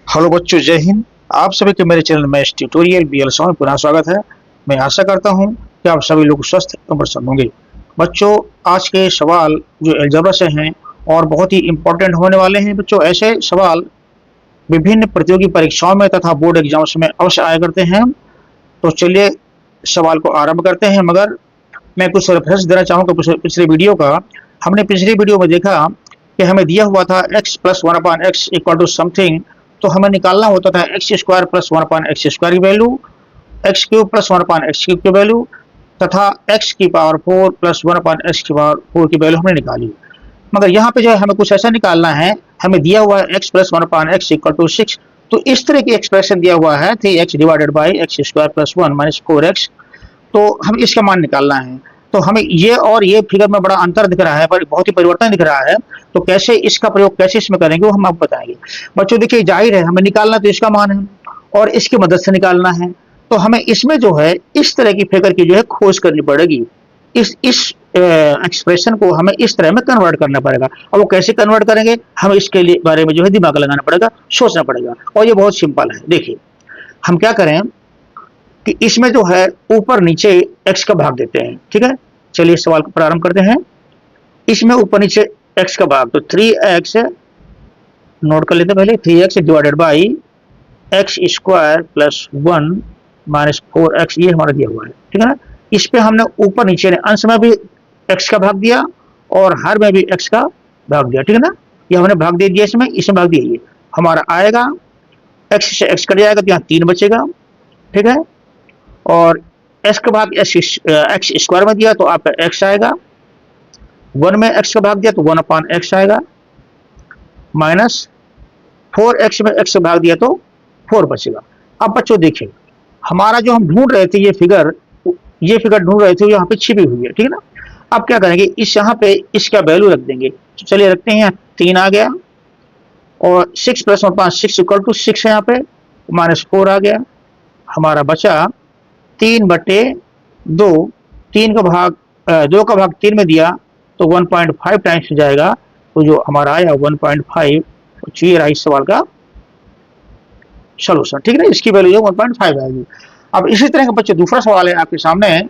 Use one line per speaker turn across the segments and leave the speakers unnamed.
Hello बच्चों, जय हिंद। आप सभी के मेरे चैनल मैथ्स ट्यूटोरियल BL में पुनः स्वागत है। मैं आशा करता हूं कि आप सभी लोग स्वस्थ एवं प्रसन्न होंगे। बच्चों, आज के सवाल जो अलजेब्रा से हैं और बहुत ही इम्पोर्टेंट होने वाले हैं। बच्चों, ऐसे सवाल विभिन्न प्रतियोगी परीक्षाओं में तथा बोर्ड एग्जाम्स में अवश्य आया करते हैं। तो चलिए सवाल को आरंभ करते हैं। मगर मैं कुछ रेफरेंस देना चाहूँगा पिछले वीडियो का। हमने पिछली वीडियो में देखा कि हमें दिया हुआ था x plus one upon x equal to something, तो हमें निकालना होता था x square plus one upon x square की value, x cube plus one upon x cube की वैल्यू तथा एक्स की power 4 plus one upon x की पावर 4 की वैल्यू हमने निकाली। मगर यहाँ पे जो है हमें कुछ ऐसा निकालना है। हमें दिया हुआ है x plus one upon x equal to 6, तो इस तरह की एक्सप्रेशन दिया हुआ है 3x divided by x square plus one minus 4x। तो हम इसका मान निकालना है। तो हमें ये और ये फिगर में बड़ा अंतर दिख रहा है, पर बहुत ही परिवर्तन दिख रहा है। तो कैसे इसका प्रयोग कैसे इसमें करेंगे वो हम आपको बताएंगे। बच्चों देखिए, जाहिर है हमें निकालना तो इसका मान है और इसकी मदद से निकालना है। तो हमें इसमें जो है इस तरह की फिगर की जो है खोज करनी पड़ेगी। इस एक्सप्रेशन को हमें इस तरह में कन्वर्ट करना पड़ेगा। और वो कैसे कन्वर्ट करेंगे, हमें इसके लिए बारे में जो है दिमाग लगाना पड़ेगा, सोचना पड़ेगा। और ये बहुत सिंपल है। देखिए हम क्या करें कि इसमें जो है ऊपर नीचे x का भाग देते हैं। ठीक है, चलिए सवाल को प्रारंभ करते हैं। इसमें ऊपर नीचे x का भाग, तो 3x नोट कर लेते हैं पहले। 3x divided by x square plus one minus 4x, ये हमारा दिया हुआ है। ठीक है ना। इस पे हमने ऊपर नीचे ने अंश में भी x का भाग दिया और हर में भी x का भाग दिया। ठीक है ना। ये हमने भाग दे दिया, इसमें भाग दिया। ये हमारा आएगा x से x कट जाएगा तो यहाँ 3 बचेगा। ठीक है। और x का भाग एक्स स्क्वायर में दिया तो आपका x आएगा। वन में x का भाग दिया तो वन अपॉन एक्स आएगा, माइनस 4x में x का भाग दिया तो 4 बचेगा। अब बच्चों देखिए, हमारा जो हम ढूंढ रहे थे ये फिगर ढूंढ रहे थे, यहाँ पे छिपी हुई है। ठीक है ना। अब क्या करेंगे, इस यहाँ पे इसका वैल्यू रख देंगे। तो चलिए रखते हैं। 3 आ गया और 6 plus one upon 6 equal to 6 है यहाँ पे, माइनस 4 आ गया। हमारा बचा 3/2। 2 का भाग 3 में दिया तो 1.5 टाइम्स हो जाएगा। तो जो हमारा आया 1.5, ये रहा इस सवाल का सॉल्यूशन। ठीक है ना। इसकी वैल्यू 1.5 आएगी। अब इसी तरह का बच्चे दूसरा सवाल है आपके सामने,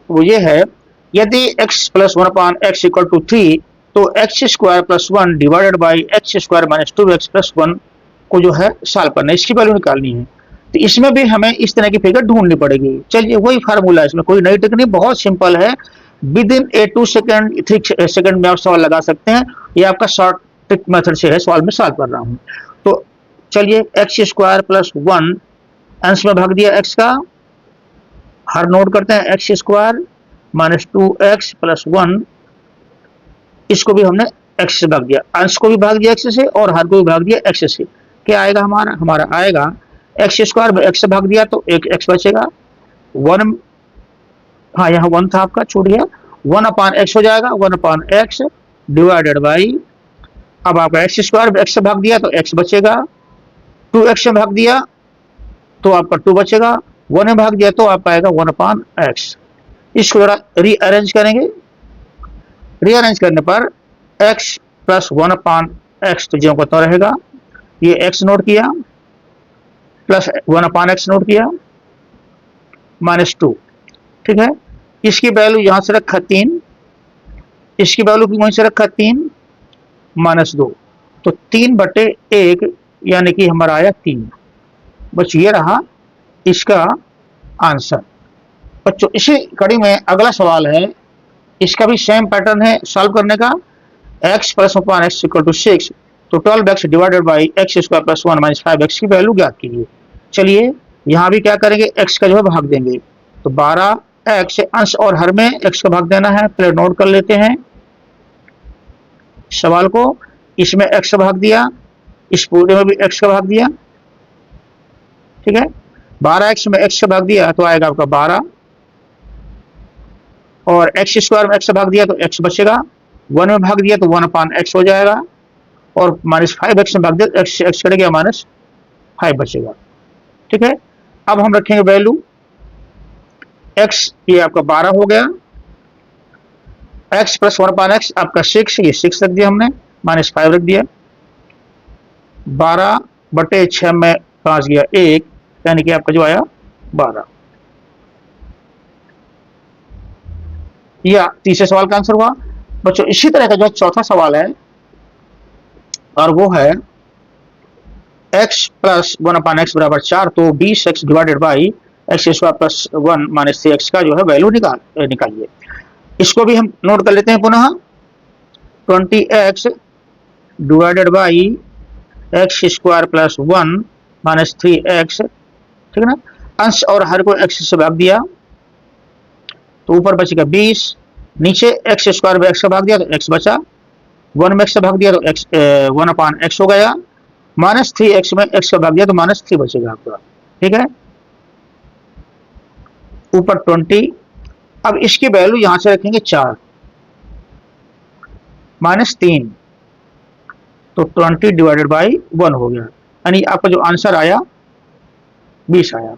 वो ये है, यदि x plus one upon x equal to 3, तो x square plus one divided by x square minus 2x plus one को जो है सॉल्व करना है, इसकी वैल्यू निकालनी है। तो इसमें भी हमें इस तरह की फिगर ढूंढनी पड़ेगी। चलिए वही फार्मूला है, इसमें कोई नई टेक्निक, बहुत सिंपल है। विद इन 2 सेकेंड 3 सेकेंड में आप सवाल लगा सकते हैं। ये आपका शॉर्ट ट्रिक मेथड से है, सवाल में सॉल्व कर रहा हूँ। तो चलिए एक्स स्क्वायर प्लस वन, अंश में भाग दिया x का, हर नोट करते हैं x square minus 2x plus one, इसको भी हमने x से भाग दिया, अंश को भी भाग दिया x से और हर को भी भाग दिया x से। क्या आएगा हमारा आएगा एक्स स्क्वायर में x से भाग दिया तो एक x बचेगा। वन, हाँ यहाँ वन था आपका, छूट गया। 1 अपॉन एक्स हो जाएगा, 1 अपॉन एक्स डिवाइडेड बाई, अब आपका एक्स स्क्वायर में x से भाग दिया तो x बचेगा। 2x में भाग दिया तो आपका 2 बचेगा। 1 में भाग दिया तो आपका आएगा 1 अपॉन एक्स। इसको जरा रीअरेंज करेंगे। रीअरेंज करने पर x प्लस 1 अपॉन एक्स तो जो तो रहेगा, ये x नोट किया, प्लस 1 अपॉन एक्स नोट किया, माइनस 2। ठीक है। इसकी वैल्यू यहां से रखा 3, इसकी वैल्यू भी वहीं से रखा 3, माइनस 2। तो 3/1 यानी कि हमारा आया 3। बस ये रहा इसका आंसर। बच्चों इसी कड़ी में अगला सवाल है, इसका भी सेम पैटर्न है सॉल्व करने का। x plus upon x equal to 6, तो 12x divided by x square plus 1 minus 5x की वैल्यू ज्ञात कीजिए। चलिए यहाँ भी क्या करेंगे, x का जो है भाग देंगे। तो 12x अंश और हर में x का भाग देना है। पहले नोट कर लेते हैं सवाल को। इसमें x का भाग दिया, इस पूरे में भी x का भाग दिया। ठीक है। 12x में x का भाग दिया तो आएगा आपका 12, और एक्स स्क्वायर में x का भाग दिया तो x बचेगा। 1 में भाग दिया तो 1 अपॉन एक्स हो जाएगा, और माइनस 5x में भाग दिया तो x कट गया, माइनस 5 बचेगा। ठीक है। अब हम रखेंगे वैल्यू x, ये आपका 12 हो गया। x प्लस 1 अपॉन एक्स आपका 6, ये 6 रख दिया हमने, माइनस 5 रख दिया। 12/6 में 5 गया 1, यानी कि आपका जो आया 12। या तीसरे सवाल का आंसर हुआ। बच्चों इसी तरह का जो चौथा सवाल है और वो है x प्लस 1/x बराबर 4, तो 20x divided by x square plus 1 minus 3x का जो है वैल्यू निकालिए। इसको भी हम नोट कर लेते हैं पुनः। 20x divided by x square plus 1 minus 3x, ठीक है ना। अंश और हर को x से भाग दिया तो ऊपर बचेगा 20, नीचे एक्स स्क्वायर में x का भाग दिया तो x बचा, 1 में x से भाग दिया तो x 1/x हो गया, माइनस 3x में x का भाग दिया तो माइनस 3 बचेगा आपका, ठीक है। ऊपर 20, अब इसकी वैल्यू यहां से रखेंगे 4 माइनस 3, तो 20 डिवाइडेड बाई 1 हो गया, यानी आपका जो आंसर आया 20 आया।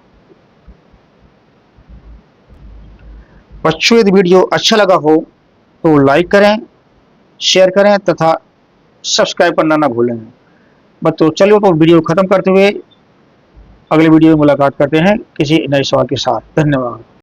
बच्चों यदि वीडियो अच्छा लगा हो तो लाइक करें, शेयर करें तथा सब्सक्राइब करना ना भूलें। बच्चों चलिए तो वीडियो खत्म करते हुए अगले वीडियो में मुलाकात करते हैं किसी नए सवाल के साथ। धन्यवाद।